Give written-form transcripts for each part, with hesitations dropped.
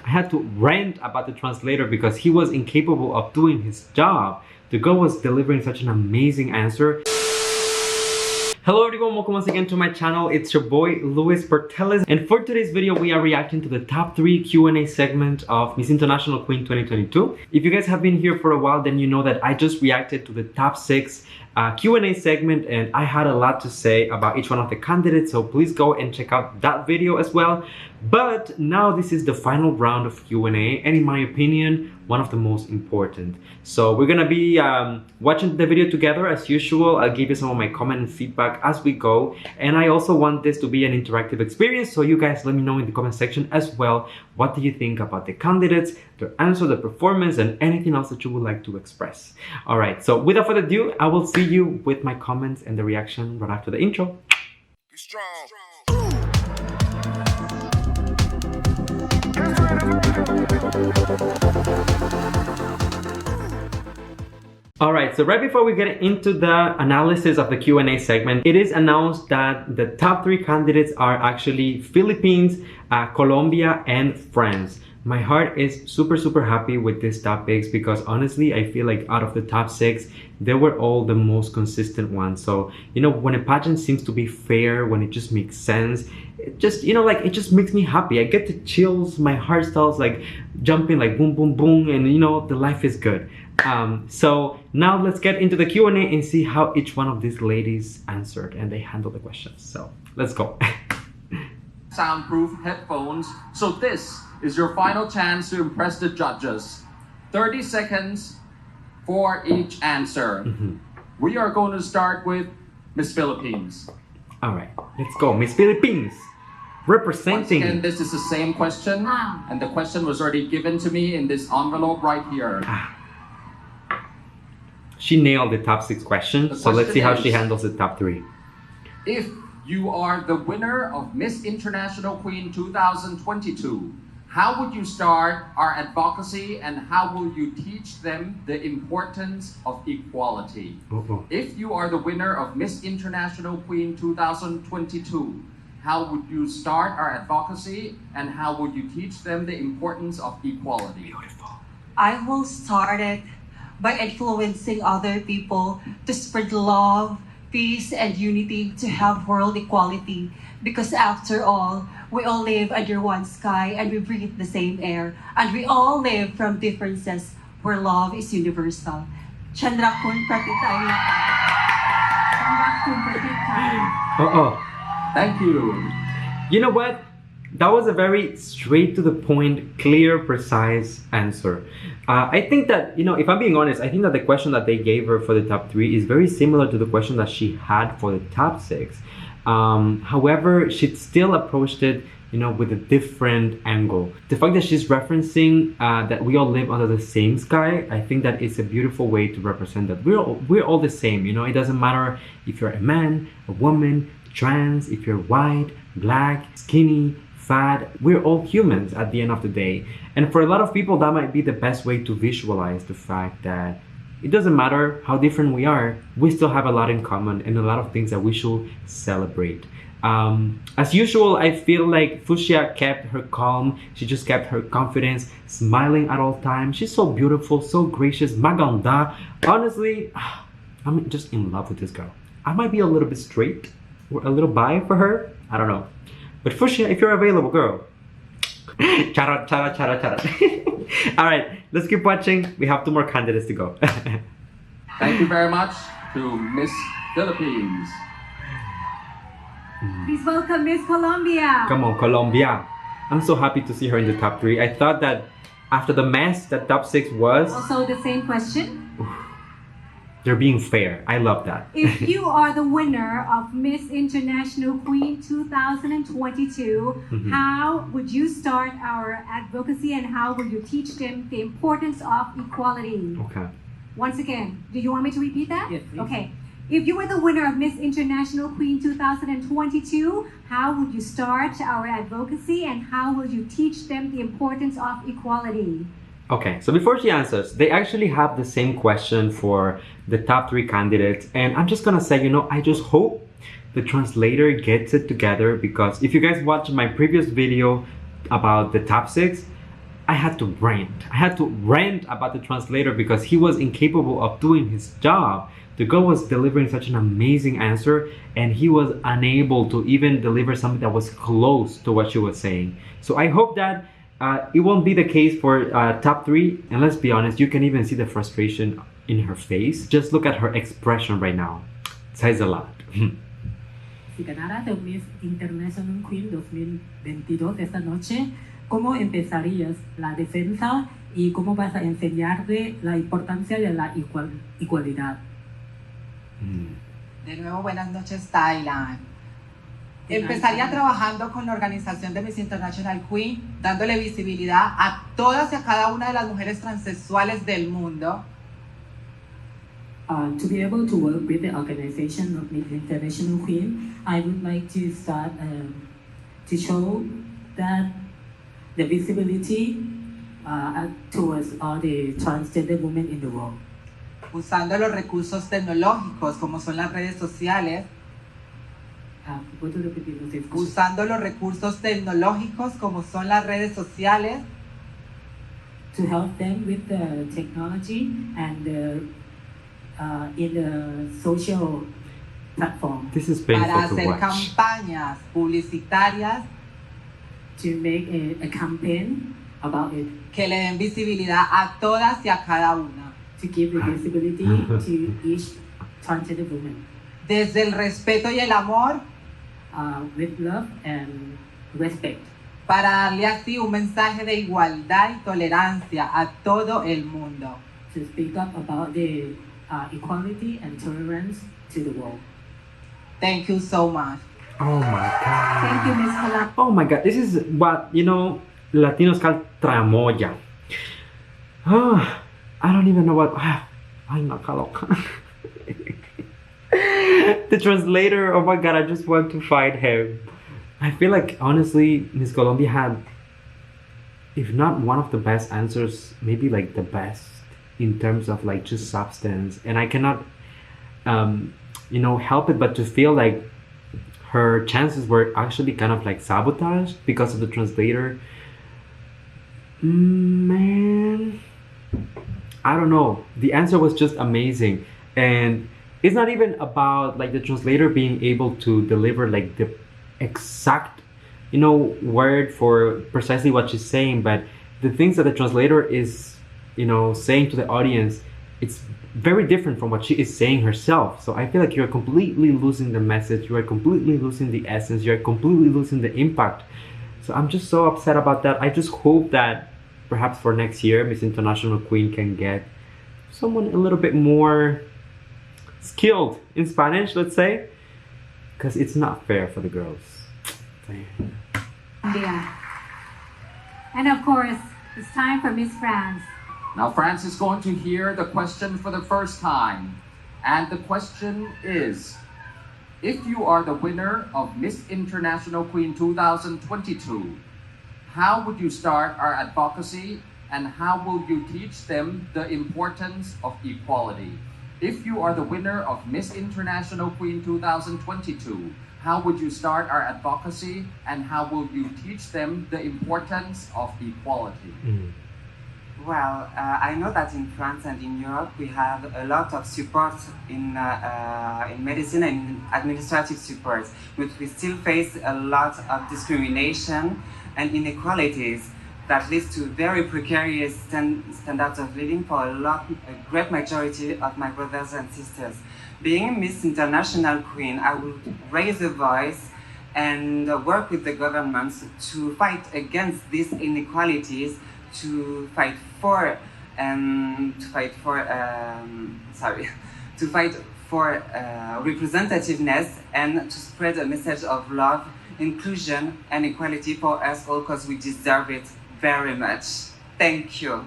I had to rant about the translator because he was incapable of doing his job. The girl was delivering such an amazing answer. Hello everyone, welcome once again to my channel. It's your boy Luis Portelles, and for today's video we are reacting to the top 3 Q&A segment of Miss International Queen 2022. If you guys have been here for a while, then you know that I just reacted to the top 6 Q&A segment, and I had a lot to say about each one of the candidates, so please go and check out that video as well. But now this is the final round of Q&A, and in my opinion, one of the most important. So we're gonna be watching the video together as usual. I'll give you some of my comment and feedback as we go, and I also want this to be an interactive experience, so you guys let me know in the comment section as well, what do you think about the candidates, their answer, the performance, and anything else that you would like to express. All right, so without further ado, I will see you with my comments and the reaction right after the intro. Be strong. Alright, so right before we get into the analysis of the Q&A segment, it is announced that the top 3 candidates are actually Philippines, Colombia, and France. My heart is super happy with these top picks because honestly, I feel like out of the top 6, they were all the most consistent ones. So, you know, when a pageant seems to be fair, when it just makes sense, it just, you know, like, it just makes me happy. I get the chills, my heart starts like jumping like boom, boom, boom, and you know, the life is good. So now let's get into the Q&A and see how each one of these ladies answered and they handled the questions. So let's go. Soundproof headphones. So this is your final chance to impress the judges. 30 seconds for each answer. We are going to start with Miss Philippines. All right, let's go. Miss Philippines, representing. Once again, this is the same question, and the question was already given to me in this envelope right here. She nailed the top 6 questions, so let's see how she handles the top 3. If you are the winner of Miss International Queen 2022, how would you start our advocacy and how will you teach them the importance of equality? If you are the winner of Miss International Queen 2022, how would you start our advocacy and how would you teach them the importance of equality? Beautiful. I will start it by influencing other people to spread love, peace, and unity to have world equality. Because after all, we all live under one sky and we breathe the same air. And we all live from differences where love is universal. Chandrakun Pratitay. Chandrakun Pratitay. Thank you. You know what? That was a very straight to the point, clear, precise answer. I think that, you know, if I'm being honest, I think that the question that they gave her for the top 3 is very similar to the question that she had for the top 6. However, she still approached it, you know, with a different angle. The fact that she's referencing that we all live under the same sky, I think that it's a beautiful way to represent that we're all the same. You know, it doesn't matter if you're a man, a woman, trans, if you're white, black, skinny, fat, we're all humans at the end of the day. And for a lot of people, that might be the best way to visualize the fact that it doesn't matter how different we are, we still have a lot in common and a lot of things that we should celebrate. As usual, I feel like Fuschia kept her calm. She just kept her confidence, smiling at all times. She's so beautiful, so gracious, maganda. Honestly, I'm just in love with this girl. I might be a little bit straight or a little bi for her. I don't know. But Fuschia, if you're available, girl. Charot, charot, charot, charot. Alright, let's keep watching. We have 2 more candidates to go. Thank you very much to Miss Philippines. Please welcome Miss Colombia. Come on, Colombia. I'm so happy to see her in the top 3. I thought that after the mess that top 6 was... Also the same question. They're being fair. I love that. If you are the winner of Miss International Queen 2022, how would you start our advocacy and how will you teach them the importance of equality? Okay. Once again, do you want me to repeat that? Yes, please. Okay. If you were the winner of Miss International Queen 2022, how would you start our advocacy and how will you teach them the importance of equality? Okay, so before she answers, they actually have the same question for the top 3 candidates, and I'm just gonna say, you know, I just hope the translator gets it together, because if you guys watched my previous video about the top 6, I had to rant. I had to rant about the translator because he was incapable of doing his job. The girl was delivering such an amazing answer, and he was unable to even deliver something that was close to what she was saying. So I hope that it won't be the case for top three. And let's be honest, you can even see the frustration in her face. Just look at her expression right now. It says a lot. Si ganaras el Miss International Queen 2022 esta noche, ¿cómo empezarías la defensa y cómo vas a enseñarle la importancia de la igualdad? De nuevo, buenas noches, Thailand. Empezaría trabajando con la organización de Miss International Queen, dándole visibilidad a todas y a cada una de las mujeres transexuales del mundo. To be able to work with the organization of Miss International Queen, I would like to start to show that the visibility towards all the transgender women in the world. Usando los recursos tecnológicos como son las redes sociales. ¿Puedo repetirlo? Usando los recursos tecnológicos como son las redes sociales. To help them with the technology and in the social platform. This is painful Para to hacer watch. campañas publicitarias To make a campaign about it. que le den visibilidad a todas y a cada una. To give the visibility to each transgender woman. Desde el respeto y el amor, with love and respect. para darle así un mensaje de igualdad y tolerancia a todo el mundo. To speak up about the equality and tolerance to the world. Thank you so much. Oh my god. Thank you, Miss Colombia. Oh my god, this is what, Latinos call tramoya. Oh, I don't even know what. Ay, no, loca. The translator, oh my god, I just want to fight him. I feel like, honestly, Miss Colombia had, if not one of the best answers, maybe like the best in terms of like just substance. And I cannot, help it but to feel like her chances were actually kind of like sabotaged because of the translator. Man, I don't know. The answer was just amazing. And it's not even about like the translator being able to deliver like the exact, word for precisely what she's saying, but the things that the translator is, saying to the audience, it's very different from what she is saying herself. So I feel like you're completely losing the message, you are completely losing the essence, you're completely losing the impact. So I'm just so upset about that. I just hope that perhaps for next year, Miss International Queen can get someone a little bit more skilled in Spanish, let's say, because it's not fair for the girls. Yeah. And of course, it's time for Miss France. Now France is going to hear the question for the first time. And the question is, if you are the winner of Miss International Queen 2022, how would you start our advocacy and how will you teach them the importance of equality? If you are the winner of Miss International Queen 2022, how would you start our advocacy and how will you teach them the importance of equality? Well, I know that in France and in Europe we have a lot of support in medicine and administrative support, but we still face a lot of discrimination and inequalities that leads to very precarious standards of living for a great majority of my brothers and sisters. Being Miss International Queen, I will raise a voice and work with the governments to fight against these inequalities, to fight for representativeness and to spread a message of love, inclusion, and equality for us all, because we deserve it very much. Thank you.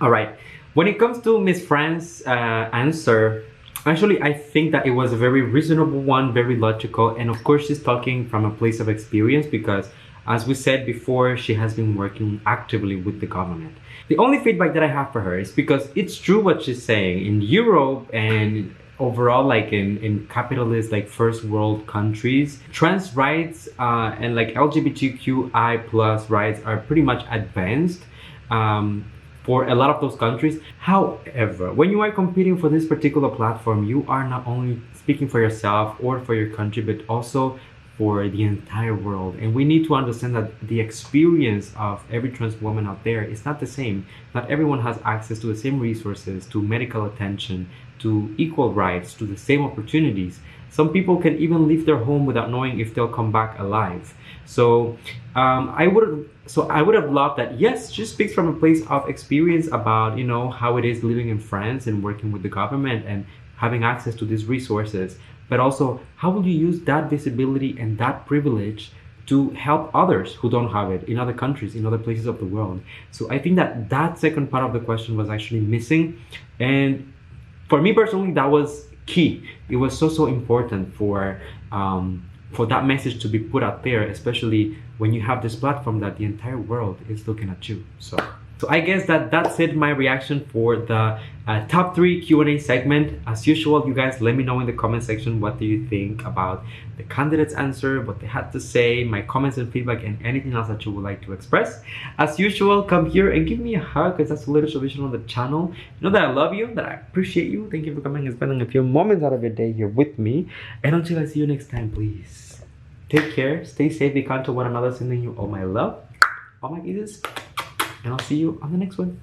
All right. When it comes to Miss France's answer, actually, I think that it was a very reasonable one, very logical. And of course, she's talking from a place of experience because, as we said before, she has been working actively with the government. The only feedback that I have for her is because it's true what she's saying. In Europe and overall, like in capitalist, like first world countries, trans rights and like LGBTQI plus rights are pretty much advanced for a lot of those countries. However, when you are competing for this particular platform, you are not only speaking for yourself or for your country, but also for the entire world. And we need to understand that the experience of every trans woman out there is not the same. Not everyone has access to the same resources, to medical attention, to equal rights, to the same opportunities. Some people can even leave their home without knowing if they'll come back alive. So I would have loved that. Yes, she speaks from a place of experience about, you know, how it is living in France and working with the government and having access to these resources. But also, how will you use that visibility and that privilege to help others who don't have it in other countries, in other places of the world? So I think that that second part of the question was actually missing. And for me personally, that was key. It was so important for that message to be put out there, especially when you have this platform that the entire world is looking at you. So I guess that's it, my reaction for the top 3 Q&A segment. As usual, you guys let me know in the comment section what do you think about the candidates' answer, what they had to say, my comments and feedback, and anything else that you would like to express. As usual, come here and give me a hug, because that's a little tradition on the channel. You know that I love you, that I appreciate you. Thank you for coming and spending a few moments out of your day here with me. And until I see you next time, please take care, stay safe, be kind to one another, sending you all my love, all my kisses. And I'll see you on the next one.